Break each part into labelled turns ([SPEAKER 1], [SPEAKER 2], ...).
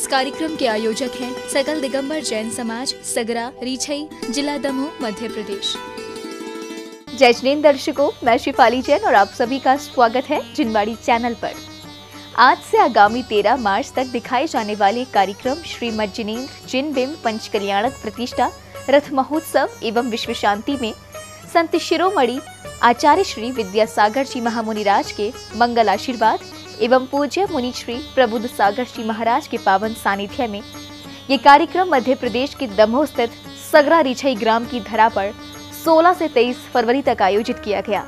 [SPEAKER 1] इस कार्यक्रम के आयोजक हैं सकल दिगंबर जैन समाज, सगरा, रीछई, जिला दमोह, मध्य प्रदेश।
[SPEAKER 2] जय जिनेंद्र दर्शकों, मैं शिफाली जैन और आप सभी का स्वागत है जिनवाड़ी चैनल पर। आज से आगामी 13 मार्च तक दिखाए जाने वाले कार्यक्रम श्रीमद जिनेंद्र जिन बिंब पंच कल्याणक प्रतिष्ठा रथ महोत्सव एवं विश्व शांति में संत शिरोमणि आचार्य श्री विद्यासागर जी महामुनिराज के मंगल आशीर्वाद एवं पूज्य मुनि श्री प्रबुद्ध सागर जी महाराज के पावन सानिध्य में ये कार्यक्रम मध्य प्रदेश के दमोह स्थित सगरा रीछई ग्राम की धरा पर 16 से 23 फरवरी तक आयोजित किया गया,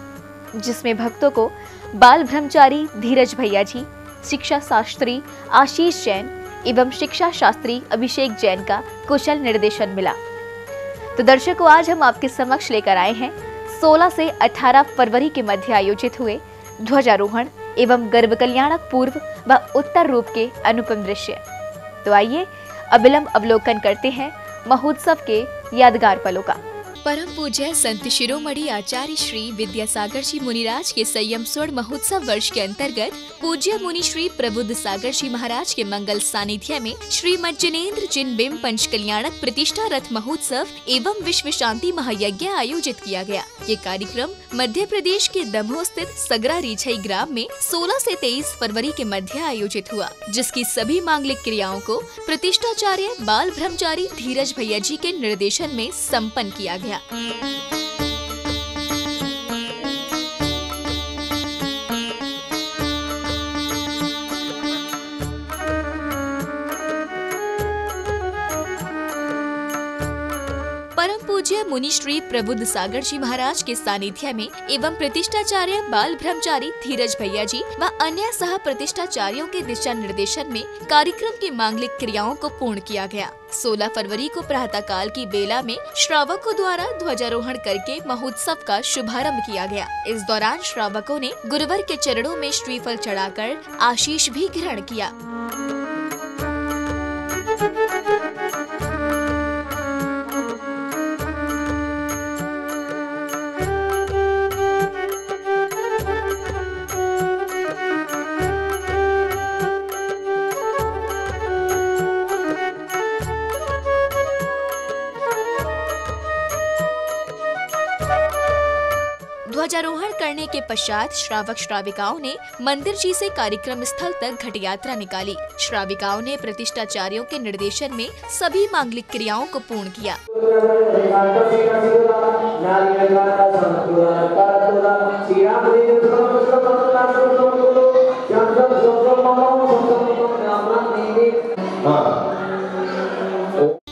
[SPEAKER 2] जिसमें भक्तों को बाल ब्रह्मचारी धीरज भैया जी, शिक्षा शास्त्री आशीष जैन एवं शिक्षा शास्त्री अभिषेक जैन का कुशल निर्देशन मिला। तो दर्शकों, आज हम आपके समक्ष लेकर आए हैं 16 से 18 फरवरी के मध्य आयोजित हुए ध्वजारोहण एवं गर्भ कल्याणक पूर्व व उत्तर रूप के अनुपम दृश्य। तो आइए अविलंब अवलोकन करते हैं महोत्सव के यादगार पलों का।
[SPEAKER 1] परम पूज्य संत शिरोमणि आचार्य श्री विद्यासागर जी मुनिराज के संयम स्वर्ण महोत्सव वर्ष के अंतर्गत पूज्य मुनि श्री प्रबुद्ध सागर जी महाराज के मंगल सानिध्य में श्रीमद जिनेंद्र जिन बिंब पंच कल्याणक प्रतिष्ठा रथ महोत्सव एवं विश्व शांति महायज्ञ आयोजित किया गया। ये कार्यक्रम मध्य प्रदेश के दमोह स्थित सगरा रीछई ग्राम में 16 से 23 फरवरी के मध्य आयोजित हुआ, जिसकी सभी मांगलिक क्रियाओं को प्रतिष्ठाचार्य बाल ब्रह्मचारी धीरज भैया जी के निर्देशन में सम्पन्न किया गया। परम पूज्य मुनि श्री प्रबुद्ध सागर जी महाराज के सानिध्य में एवं प्रतिष्ठाचार्य बाल ब्रह्मचारी धीरज भैया जी व अन्य सह प्रतिष्ठाचार्यों के दिशा निर्देशन में कार्यक्रम की मांगलिक क्रियाओं को पूर्ण किया गया। 16 फरवरी को प्रातः काल की बेला में श्रावकों द्वारा ध्वजारोहण करके महोत्सव का शुभारंभ किया गया। इस दौरान श्रावकों ने गुरुवर के चरणों में श्रीफल चढ़ाकर आशीष भी ग्रहण किया। ध्वजारोहण करने के पश्चात श्रावक श्राविकाओं ने मंदिर जी से कार्यक्रम स्थल तक घट यात्रा निकाली। श्राविकाओं ने प्रतिष्ठाचार्यों के निर्देशन में सभी मांगलिक क्रियाओं को पूर्ण किया।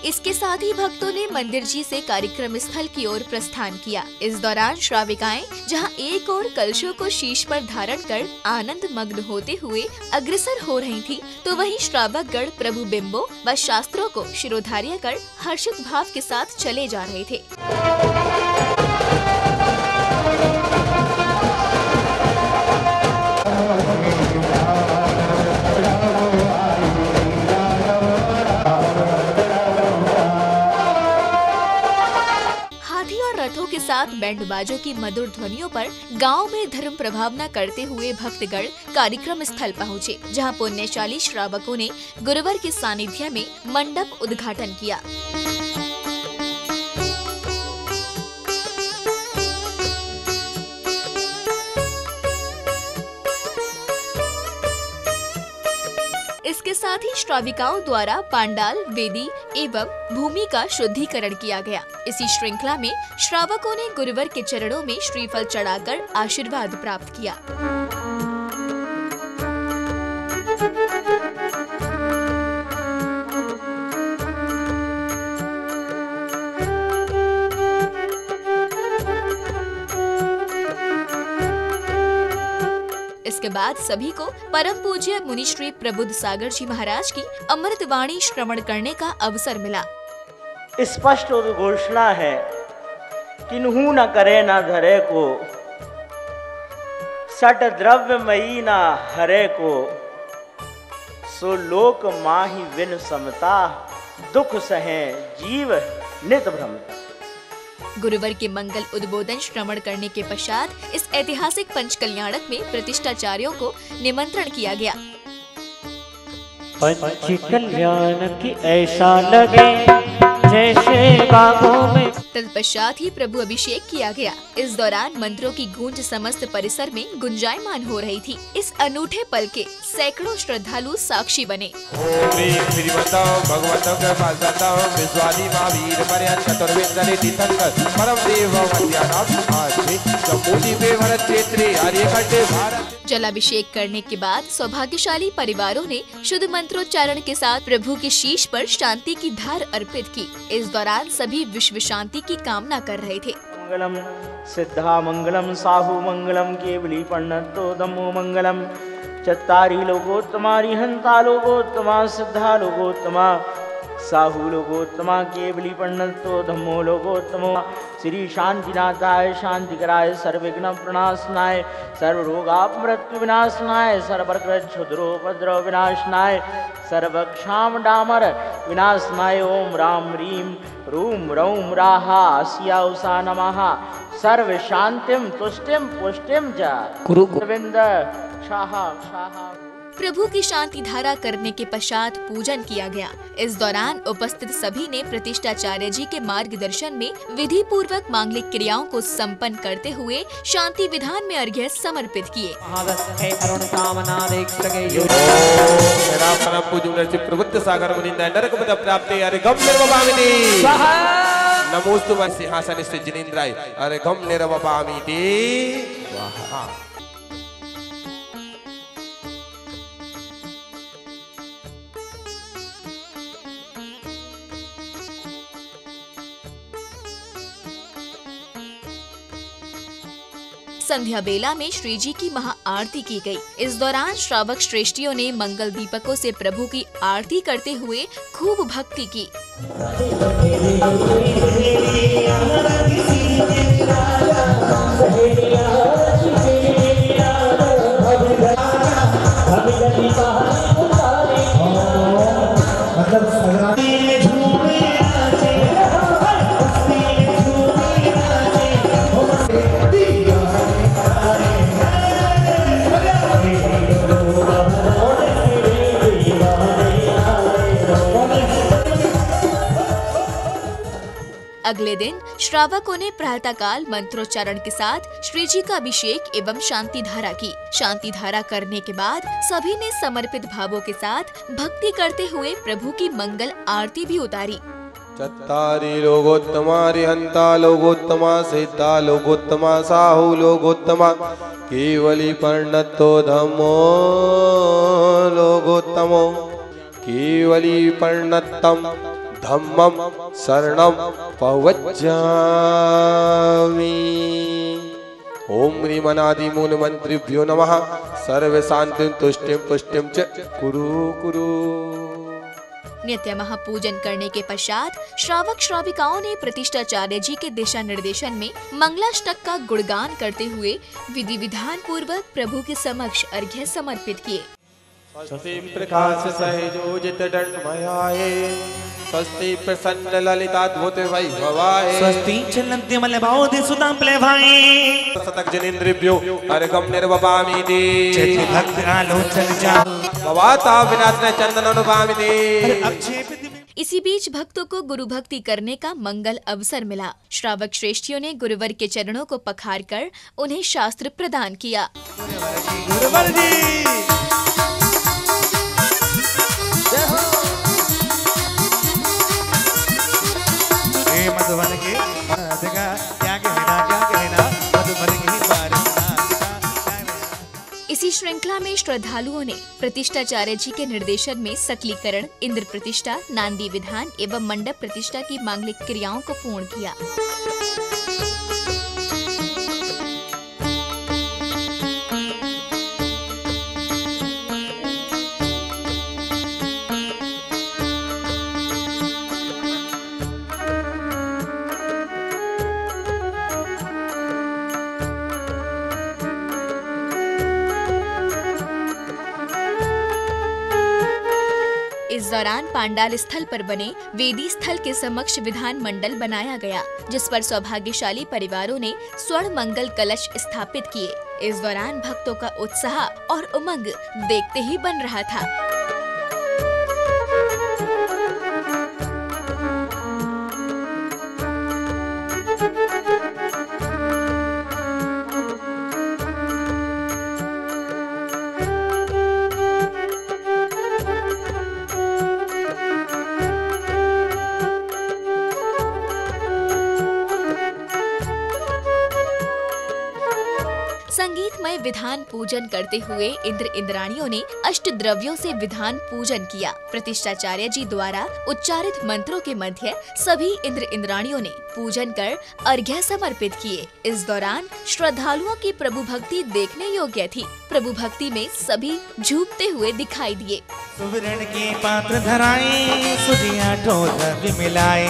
[SPEAKER 1] इसके साथ ही भक्तों ने मंदिर जी से कार्यक्रम स्थल की ओर प्रस्थान किया। इस दौरान श्राविकाएं जहां एक ओर कलशों को शीश पर धारण कर आनंद मग्न होते हुए अग्रसर हो रही थी, तो वहीं श्रावक गण प्रभु बिंबों व शास्त्रों को शिरोधार्य कर हर्षित भाव के साथ चले जा रहे थे। रथों के साथ बैंड बाजों की मधुर ध्वनियों पर गांव में धर्म प्रभावना करते हुए भक्तगण कार्यक्रम स्थल पहुँचे, जहां पुण्यशाली श्रावकों ने गुरुवर के सानिध्य में मंडप उद्घाटन किया। इसके साथ ही श्राविकाओं द्वारा पांडाल, वेदी एवं भूमि का शुद्धिकरण किया गया। इसी श्रृंखला में श्रावकों ने गुरुवर के चरणों में श्रीफल चढ़ाकर आशीर्वाद प्राप्त किया। इसके बाद सभी को परम पूज्य मुनि श्री प्रबुद्ध सागर जी महाराज की अमृत वाणी श्रवण करने का अवसर मिला।
[SPEAKER 3] स्पष्ट घोषणा है, किन्हू न करे न धरे को, सट द्रव्य मई न हरे को, सो लोक माही विन समता, दुख सहे जीव नित भ्रमता।
[SPEAKER 1] गुरुवर के मंगल उद्बोधन श्रवण करने के पश्चात इस ऐतिहासिक पंच कल्याणक में प्रतिष्ठाचार्यों को निमंत्रण किया गया।
[SPEAKER 4] पंच कल्याण की ऐसा लगे जैसे बागों में।
[SPEAKER 1] तत्पश्चात ही प्रभु अभिषेक किया गया। इस दौरान मंत्रों की गूंज समस्त परिसर में गुंजायमान हो रही थी। इस अनूठे पल के सैकड़ों श्रद्धालु साक्षी बने। जलाभिषेक करने के बाद सौभाग्यशाली परिवारों ने शुद्ध मंत्रोच्चारण के साथ प्रभु के शीश पर शांति की धार अर्पित की। इस दौरान सभी विश्व शांति की कामना कर रहे थे।
[SPEAKER 3] मंगलम सिद्धा मंगलम साहु मंगलम केवली पंडितो दमो मंगलम चत्तारी लोकोत्तमा रिहंता लोकोत्तमा सिद्धा लोकोत्तमा साहु लोकोत्तमा केवली पंडितो धम्मो लोकोत्तमो। श्री शांतिनाथाय शांतिकराय सर्वविघ्न प्रणाशनाय सर्वरोगापमृत्यु विनाशनाय सर्वक्षुद्रोपद्रव विनाशनाय सर्वक्षाम डामर विनाशनाय ओम राम रीम रूम रौम राहा अस्या उषा नमः सर्व शांतिम तुष्टिम पुष्टिम च गोविंद शाहा शाहा।
[SPEAKER 1] प्रभु की शांति धारा करने के पश्चात पूजन किया गया। इस दौरान उपस्थित सभी ने प्रतिष्ठाचार्य जी के मार्गदर्शन में विधि पूर्वक मांगलिक क्रियाओं को संपन्न करते हुए शांति विधान में अर्घ्य समर्पित किए।
[SPEAKER 5] नमोस्तु सिंहासनस्य जिनेन्द्राय अर्घं निर्वपामीति।
[SPEAKER 1] संध्या बेला में श्री जी की महा आरती की गई। इस दौरान श्रावक श्रेष्ठियों ने मंगल दीपकों से प्रभु की आरती करते हुए खूब भक्ति की। अगले दिन श्रावकों ने प्रातःकाल मंत्रोच्चारण के साथ श्री जी का अभिषेक एवं शांति धारा की। शांति धारा करने के बाद सभी ने समर्पित भावों के साथ भक्ति करते हुए प्रभु की मंगल आरती भी उतारी।
[SPEAKER 5] चत्तारि लोकोत्तमा रिहंता लोकोत्तमा सिद्धा लोकोत्तमा साहु लोकोत्तमा केवली पंडितो धम्मो लोकोत्तमो केवली पंडितम धम्मम शरणम पवज्जामि। ओम ह्रीमनादि मूल मंत्रिभ्यो नमः सर्व शांतिं तुष्टिं पुष्टिं च कुरु कुरु।
[SPEAKER 1] नित्य महापूजन करने के पश्चात श्रावक श्राविकाओं ने प्रतिष्ठाचार्य जी के दिशा निर्देशन में मंगलाष्टक का गुणगान करते हुए विधि विधान पूर्वक प्रभु के समक्ष अर्घ्य समर्पित किए।
[SPEAKER 5] स्वस्ति प्रकाश सहजोजित दंडमयाये स्वस्ति प्रसन्न ललिताद्भुत वैभवाय
[SPEAKER 6] स्वस्ति चलन्ति मलबाधि सुतां प्लेभाये
[SPEAKER 5] शतक जनेन्द्रिभ्यो अर्घं निर्वपामीति।
[SPEAKER 6] चेति भक्त आलोचन जा
[SPEAKER 5] भवाता विनाशन चंदन अनुपामीति।
[SPEAKER 1] इसी बीच भक्तों को गुरु भक्ति करने का मंगल अवसर मिला। श्रावक श्रेष्ठियों ने गुरुवर के चरणों को पखार कर उन्हें शास्त्र प्रदान किया।
[SPEAKER 6] गुरुवर जी मधुबन के
[SPEAKER 1] इसी श्रृंखला में श्रद्धालुओं ने प्रतिष्ठाचार्य जी के निर्देशन में सकलीकरण, इंद्र प्रतिष्ठा, नांदी विधान एवं मंडप प्रतिष्ठा की मांगलिक क्रियाओं को पूर्ण किया। इस दौरान पांडाल स्थल पर बने वेदी स्थल के समक्ष विधान मंडल बनाया गया, जिस पर सौभाग्यशाली परिवारों ने स्वर्ण मंगल कलश स्थापित किए। इस दौरान भक्तों का उत्साह और उमंग देखते ही बन रहा था। संगीतमय विधान पूजन करते हुए इंद्र इंद्राणियों ने अष्ट द्रव्यों से विधान पूजन किया। प्रतिष्ठाचार्य जी द्वारा उच्चारित मंत्रों के मध्य सभी इंद्र इंद्राणियों ने पूजन कर अर्घ्य समर्पित किए। इस दौरान श्रद्धालुओं की प्रभु भक्ति देखने योग्य थी। प्रभु भक्ति में सभी झूमते हुए दिखाई दिए।
[SPEAKER 6] सुवर्ण के पात्र धराए, सुजिया द्रव्य मिलाए,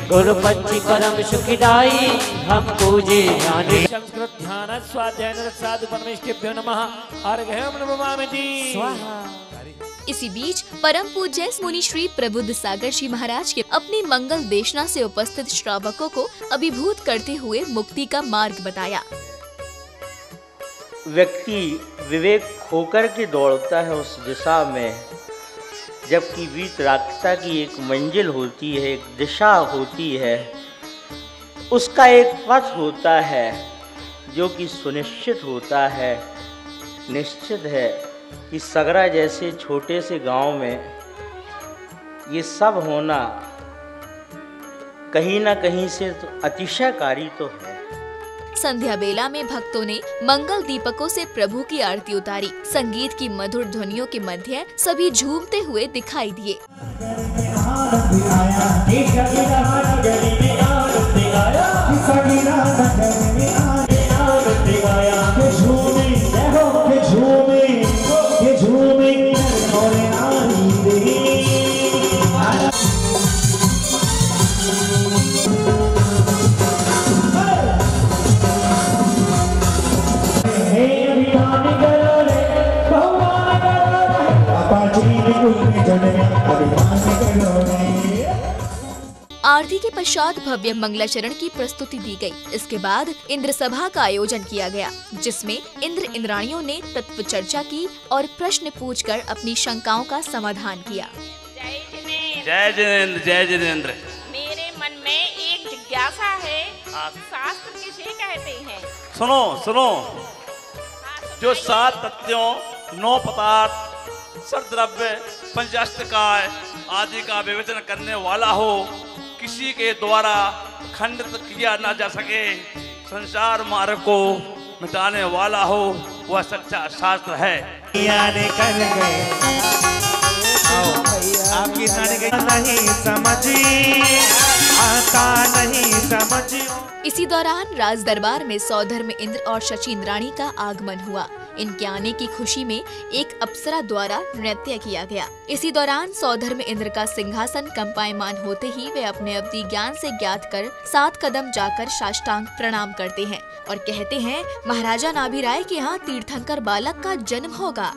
[SPEAKER 4] गुरु पंची परम सुखदाई, हम पूजे ज्ञानी। संस्कृत ध्यान स्वाध्याय साधु परमेष्ठिभ्यो नमः, अर्घ्यं नमामि स्वाहा।
[SPEAKER 1] इसी बीच परम पूज्य मुनि श्री प्रबुद्ध सागर जी महाराज के अपनी मंगल देशना से उपस्थित श्रावकों को अभिभूत करते हुए मुक्ति का मार्ग बताया।
[SPEAKER 3] व्यक्ति विवेक खोकर के दौड़ता है उस दिशा में, जबकि वीतरागता की एक मंजिल होती है, एक दिशा होती है, उसका एक पथ होता है जो कि सुनिश्चित होता है। निश्चित है कि सगरा जैसे छोटे से गांव में ये सब होना कहीं ना कहीं से तो अतिशयकारी तो है।
[SPEAKER 1] संध्या बेला में भक्तों ने मंगल दीपकों से प्रभु की आरती उतारी। संगीत की मधुर ध्वनियों के मध्य सभी झूमते हुए दिखाई दिए। आरती के पश्चात भव्य मंगलाचरण की प्रस्तुति दी गई। इसके बाद इंद्र सभा का आयोजन किया गया, जिसमें इंद्र इंद्राणियों ने तत्व चर्चा की और प्रश्न पूछकर अपनी शंकाओं का समाधान किया।
[SPEAKER 7] जय जिनेंद्र, जय जिनेंद्र।
[SPEAKER 8] मेरे मन में एक जिज्ञासा है, शास्त्र किसे कहते हैं?
[SPEAKER 7] सुनो सुनो, जो 7 तत्वों, 9 पदार्थ, सद्द्रव्य, पंचाष्टकाय आदि का विवेचन करने वाला हो, किसी के द्वारा खंडित किया ना जा सके, संसार मार्ग को मिटाने वाला हो, वह सच्चा शास्त्र है।
[SPEAKER 6] आपकी नहीं समझी, आता नहीं समझी।
[SPEAKER 1] इसी दौरान राज दरबार में सौधर्म इंद्र और शची इंद्राणी का आगमन हुआ। इनके आने की खुशी में एक अप्सरा द्वारा नृत्य किया गया। इसी दौरान सौधर्म इंद्र का सिंहासन कंपायमान होते ही वे अपने अवधि ज्ञान से ज्ञात कर 7 कदम जाकर साष्टांग प्रणाम करते हैं और कहते हैं, महाराजा नाभिराय के यहाँ तीर्थंकर बालक का जन्म होगा।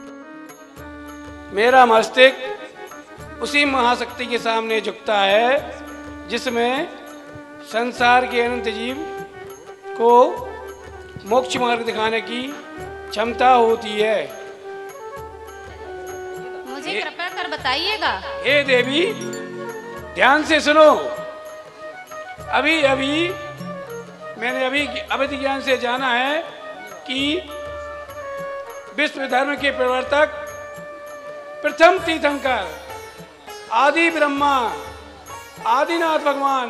[SPEAKER 9] मेरा मस्तिष्क उसी महाशक्ति के सामने झुकता है जिसमें संसार के अनंत जीव को मोक्ष मार्ग दिखाने की क्षमता होती है।
[SPEAKER 8] मुझे कृपया कर बताइएगा।
[SPEAKER 9] हे देवी, ध्यान से सुनो। अभी मैंने अवधि ज्ञान से जाना है कि विश्व धर्म के प्रवर्तक, प्रथम तीर्थंकर, आदि ब्रह्मा, आदिनाथ भगवान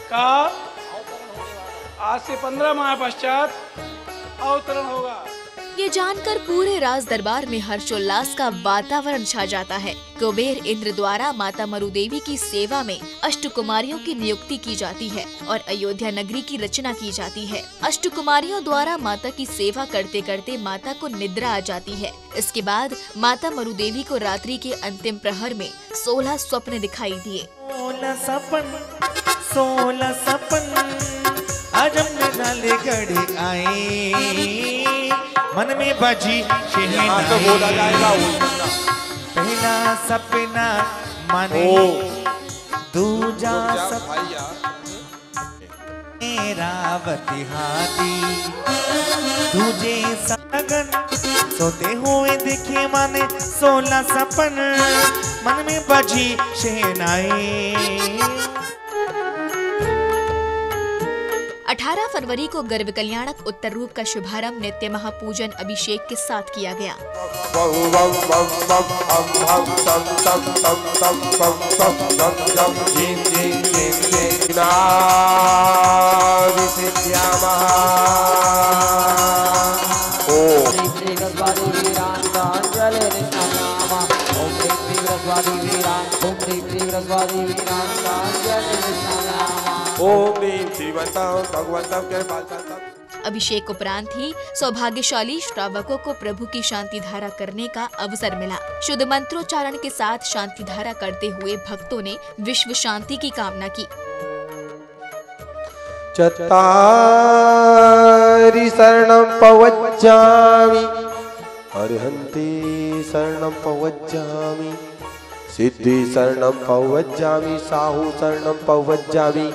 [SPEAKER 9] का आज से 15 माह पश्चात अवतरण होगा।
[SPEAKER 1] ये जानकर पूरे राज दरबार में हर्षोल्लास का वातावरण छा जाता है। कुबेर इंद्र द्वारा माता मरुदेवी की सेवा में अष्टकुमारियों की नियुक्ति की जाती है और अयोध्या नगरी की रचना की जाती है। अष्टकुमारियों द्वारा माता की सेवा करते करते माता को निद्रा आ जाती है। इसके बाद माता मरुदेवी को रात्रि के अंतिम प्रहर में 16 स्वप्न दिखाई दिए।
[SPEAKER 6] 16 सपन अजब डाले घड़ी आए, मन में बजी शहनाई।
[SPEAKER 5] तो बोला जाएगा
[SPEAKER 6] पहला सपना माने दूजा सपना रावती हाथी, दूजे सगन सोते हुए दिखे माने 16 सपन, मन में बजी शहनाई।
[SPEAKER 1] 18 फरवरी को गर्भ कल्याणक उत्तर रूप का शुभारंभ नित्य महापूजन अभिषेक के साथ किया गया।
[SPEAKER 5] ओम ह्रीं श्रीमंतम भगवंतम के पाल।
[SPEAKER 1] अभिषेक उपरांत ही सौभाग्यशाली श्रावकों को प्रभु की शांति धारा करने का अवसर मिला। शुद्ध मंत्रोच्चारण के साथ शांति धारा करते हुए भक्तों ने विश्व शांति की कामना की।
[SPEAKER 5] चत्तारि शरणं पवज्जामि अर्हन्ति शरणं पवज्जामि सिद्धि शरणं पवज्जामि साहु शरणं पवज्जामि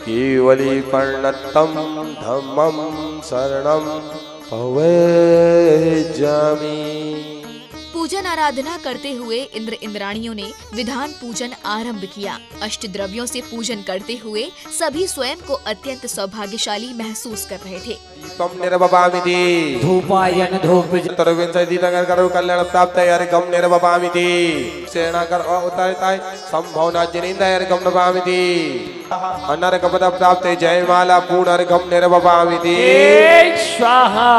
[SPEAKER 5] केवली पर्णतम धम्मं शरणं पवज्जामि।
[SPEAKER 1] पूजन आराधना करते हुए इंद्र इंद्राणियों ने विधान पूजन आरंभ किया। अष्टद्रव्यों से पूजन करते हुए सभी स्वयं को अत्यंत सौभाग्यशाली महसूस कर रहे थे।
[SPEAKER 5] कम निर्वपामिति
[SPEAKER 4] धूपायन धूप
[SPEAKER 5] तरविंसदितगर करो कल्याण प्राप्त अर्घम निर्वपामिति सेना कर उतारताय संभवना जनिंद अर्घम निर्वपामिति अनर्घ पद प्राप्त जयमाला पूर्ण अर्घम निर्वपामिति
[SPEAKER 4] स्वाहा।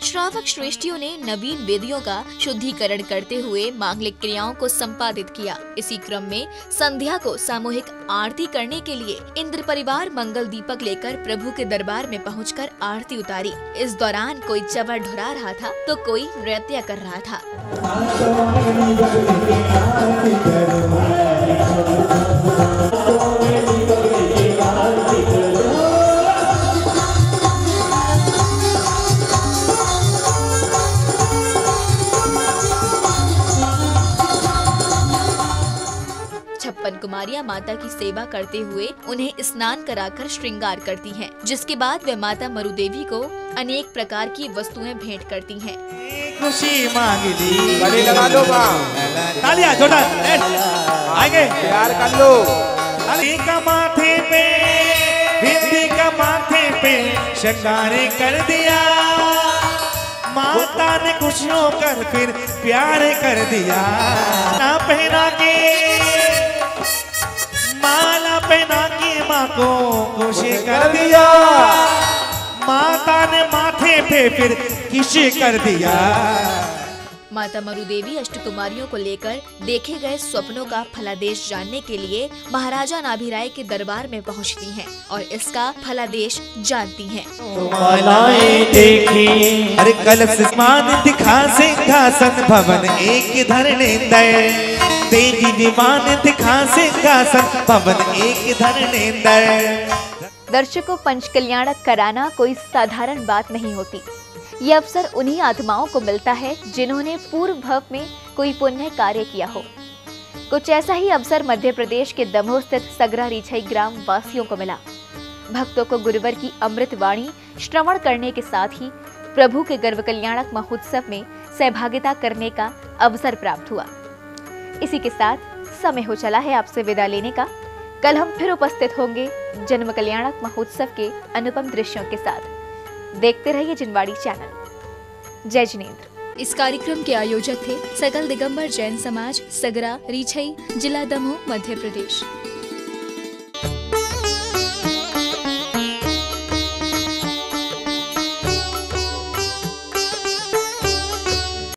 [SPEAKER 1] श्रावक श्रेष्ठियों ने नवीन वेदियों का शुद्धिकरण करते हुए मांगलिक क्रियाओं को संपादित किया। इसी क्रम में संध्या को सामूहिक आरती करने के लिए इंद्र परिवार मंगल दीपक लेकर प्रभु के दरबार में पहुंचकर आरती उतारी। इस दौरान कोई चवर ढुरा रहा था तो कोई नृत्य कर रहा था। छप्पन कुमारियां माता की सेवा करते हुए उन्हें स्नान कराकर श्रृंगार करती हैं, जिसके बाद वे माता मरुदेवी को अनेक प्रकार की वस्तुएं भेंट करती हैं।
[SPEAKER 6] खुशी मांग ली
[SPEAKER 5] गले लगा लो
[SPEAKER 6] तालियां जोरदार आगे
[SPEAKER 5] प्यार कर लो।
[SPEAKER 6] अली का माथे पे बिंदी का माथे पे श्रृंगार कर दिया माता ने खुशियों कर फिर प्यार कर दिया। ना पहना के माला पहना के माँ को खुशी कर दिया माता ने माथे पे फिर किसी कर दिया।
[SPEAKER 1] माता मरुदेवी अष्टकुमारियों को लेकर देखे गए स्वप्नों का फलादेश जानने के लिए महाराजा नाभिराय के दरबार में पहुंचती हैं और इसका फलादेश जानती हैं।
[SPEAKER 6] मालाएं देखी हर कलश मान दिखा सिंहासन भवन एक धरने दे देवी विमान दिखा सिंहासन भवन एक धरने दे।
[SPEAKER 2] दर्शकों, पंचकल्याणक कराना कोई साधारण बात नहीं होती। ये अवसर उन्हीं आत्माओं को मिलता है जिन्होंने पूर्व भव में कोई पुण्य कार्य किया हो। कुछ ऐसा ही अवसर मध्य प्रदेश के दमोह स्थित सगरा रीछई ग्राम वासियों को मिला। भक्तों को गुरुवर की अमृत वाणी श्रवण करने के साथ ही प्रभु के गर्भ कल्याणक महोत्सव में सहभागिता करने का अवसर प्राप्त हुआ। इसी के साथ समय हो चला है आपसे विदा लेने का। कल हम फिर उपस्थित होंगे जन्म कल्याणक महोत्सव के अनुपम दृश्यों के साथ। देखते रहिए जिनवाड़ी चैनल। जय जिनेंद्र।
[SPEAKER 1] इस कार्यक्रम के आयोजक थे सकल दिगंबर जैन समाज, सगरा रीछई, जिला दमोह, मध्य प्रदेश।